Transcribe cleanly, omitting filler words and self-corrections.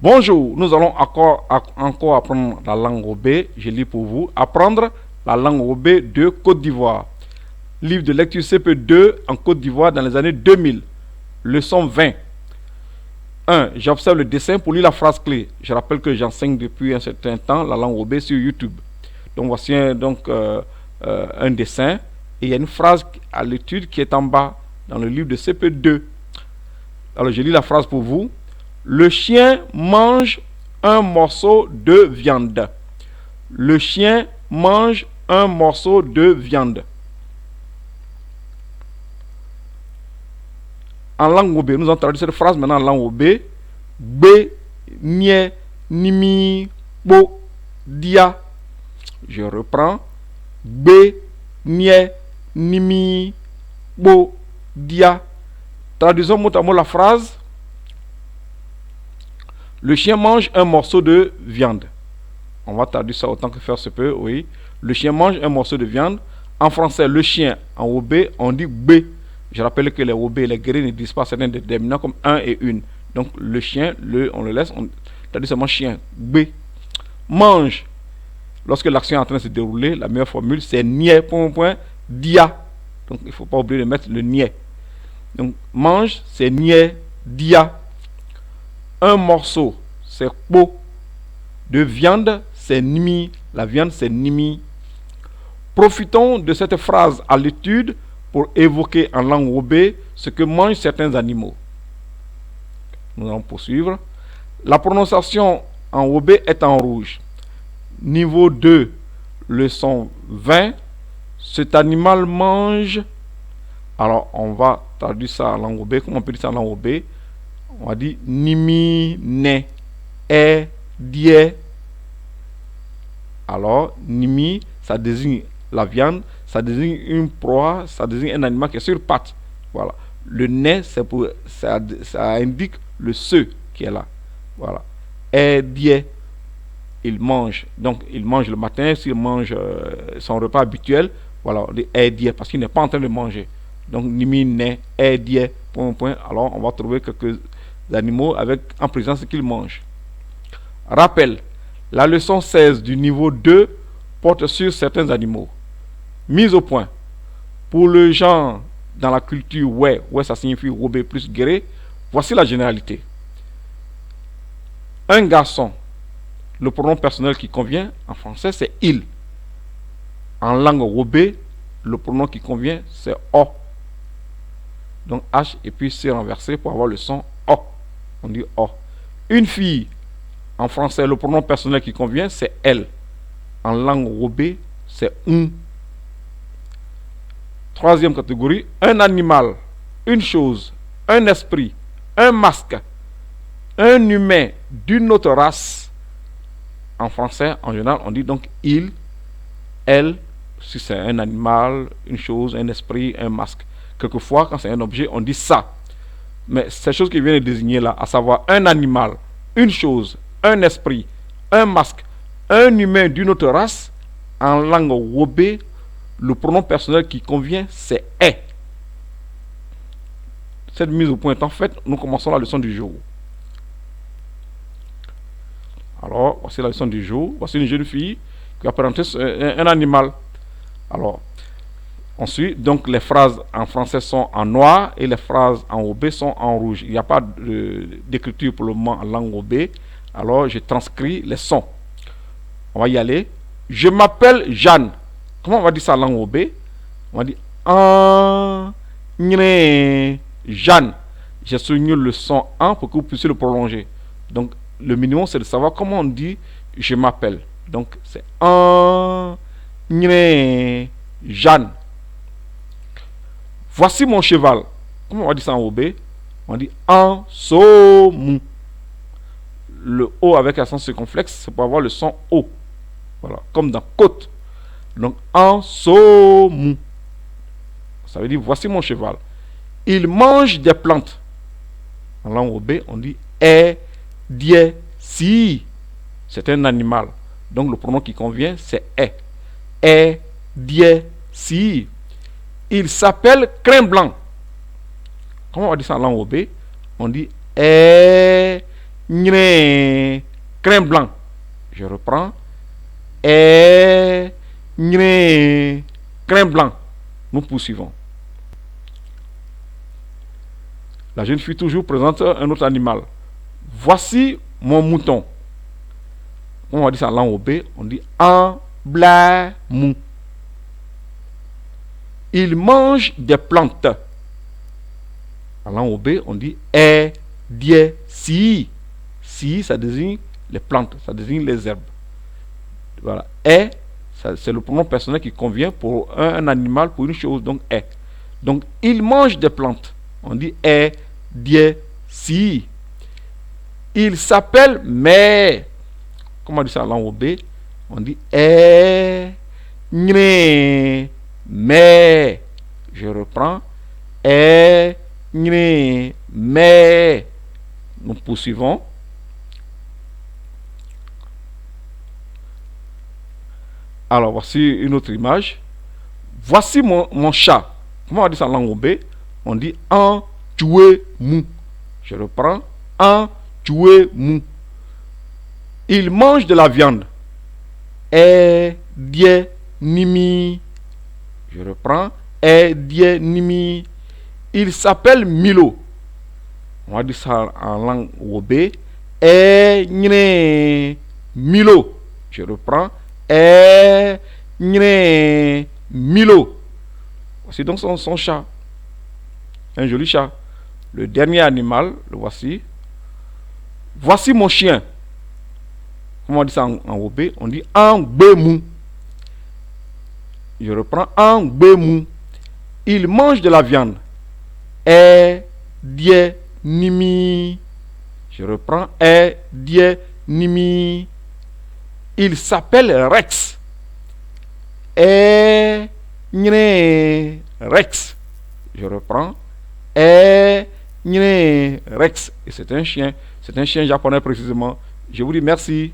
Bonjour, nous allons encore apprendre la langue Robé. Je lis pour vous. Apprendre la langue Robé de Côte d'Ivoire. Livre de lecture CP2 en Côte d'Ivoire dans les années 2000. Leçon 20. 1. J'observe le dessin pour lire la phrase clé. Je rappelle que j'enseigne depuis un certain temps la langue Robé sur YouTube. Donc voici un dessin et il y a une phrase à l'étude qui est en bas dans le livre de CP2. Alors je lis la phrase pour vous. Le chien mange un morceau de viande. Le chien mange un morceau de viande. En langue Robé, nous allons traduire cette phrase maintenant en langue Robé. Bé, nie, nimi, bo, dia. Je reprends. Bé, nie, nimi, bo, dia. Traduisons mot à mot la phrase. Le chien mange un morceau de viande. On va traduire ça autant que faire se peut, oui. Le chien mange un morceau de viande. En français, le chien, en Robé, on dit bé. Je rappelle que les Robé et les Guérés ne disent pas certains déterminants comme un et une. Donc le chien, on le laisse, on traduit seulement chien, bé. Mange. Lorsque l'action est en train de se dérouler, la meilleure formule, c'est niais, dia. Donc il ne faut pas oublier de mettre le niais. Donc mange, c'est niais, dia. Un morceau, c'est po. De viande, c'est nimi. La viande, c'est nimi. Profitons de cette phrase à l'étude pour évoquer en langue Robé ce que mangent certains animaux. Nous allons poursuivre. La prononciation en Robé est en rouge. Niveau 2, leçon 20. Cet animal mange. Alors, on va traduire ça en langue Robé. Comment on peut dire ça en langue Robé? On va dire nimi, ne, e, die. Alors, nimi, ça désigne la viande, ça désigne une proie, ça désigne un animal qui est sur pattes. Voilà. Le ne, c'est pour, ça indique le ce qui est là. Voilà. E, die, il mange. Donc, il mange le matin, s'il mange son repas habituel, voilà, on dit e, die, parce qu'il n'est pas en train de manger. Donc, nimi, ne, e, die, point. Alors, on va trouver quelques animaux avec en présence qu'ils mangent. Rappel, la leçon 16 du niveau 2 porte sur certains animaux. Mise au point. Pour le genre dans la culture ouais ça signifie Robé plus Guéré, voici la généralité. Un garçon, le pronom personnel qui convient en français c'est il. En langue Robé, le pronom qui convient c'est o. Donc H et puis C renversé pour avoir le son o. On dit o. Une fille, en français, le pronom personnel qui convient, c'est elle. En langue Robé, c'est un. Troisième catégorie, un animal, une chose, un esprit, un masque, un humain d'une autre race. En français, en général, on dit donc il, elle, si c'est un animal, une chose, un esprit, un masque. Quelquefois, quand c'est un objet, on dit ça. Mais ces choses qui viennent de désigner là, à savoir un animal, une chose, un esprit, un masque, un humain d'une autre race, en langue Robé, le pronom personnel qui convient, c'est est. Cette mise au point étant faite, nous commençons la leçon du jour. Alors, voici la leçon du jour. Voici une jeune fille qui va présenter un animal. Alors, ensuite, donc les phrases en français sont en noir et les phrases en Robé sont en rouge. Il n'y a pas d'écriture pour le moment en langue Robé. Alors, je transcris les sons. On va y aller. Je m'appelle Jeanne. Comment on va dire ça en langue Robé? On va dire Jeanne. J'ai souligné le son en pour que vous puissiez le prolonger. Donc, le minimum, c'est de savoir comment on dit je m'appelle. Donc, c'est Jeanne. Voici mon cheval. Comment on va dire ça en Robé? On dit en somu. Le O avec accent circonflexe, c'est pour avoir le son O. Voilà, comme dans côte. Donc, en somu. Ça veut dire voici mon cheval. Il mange des plantes. En langue Robé, on dit die, si. C'est un animal. Donc, le pronom qui convient, c'est die, si. Il s'appelle crin blanc. Comment on va dire ça en langue Robé? On dit crin blanc. Je reprends. Crin blanc. Nous poursuivons. La jeune fille toujours présente un autre animal. Voici mon mouton. On va dire ça en langue OB, on dit en bla mou. Il mange des plantes. En langue OB, on dit die si. Si, ça désigne les plantes, ça désigne les herbes. Voilà. C'est le pronom personnel qui convient pour un animal, pour une chose, donc est. Donc, il mange des plantes. On dit die si. Il s'appelle mais. Comment on dit ça en langue OB? On dit mais. Je reprends. Mais. Nous poursuivons. Alors, voici une autre image. Voici mon chat. Comment on dit ça en langue OB? On dit en tué mou. Je reprends. En tué mou. Il mange de la viande. Die nimi. Je reprends. Die nimi. Il s'appelle Milo. On va dire ça en langue OB. Milo. Je reprends. Milo. Voici donc son chat. Un joli chat. Le dernier animal, le voici. Voici mon chien. Comment on dit ça en OB? On dit en mou. Je reprends en mou. Il mange de la viande. Die nimi. Je reprends die nimi. Il s'appelle Rex. Rex. Je reprends. Rex. Et c'est un chien. C'est un chien japonais précisément. Je vous dis merci.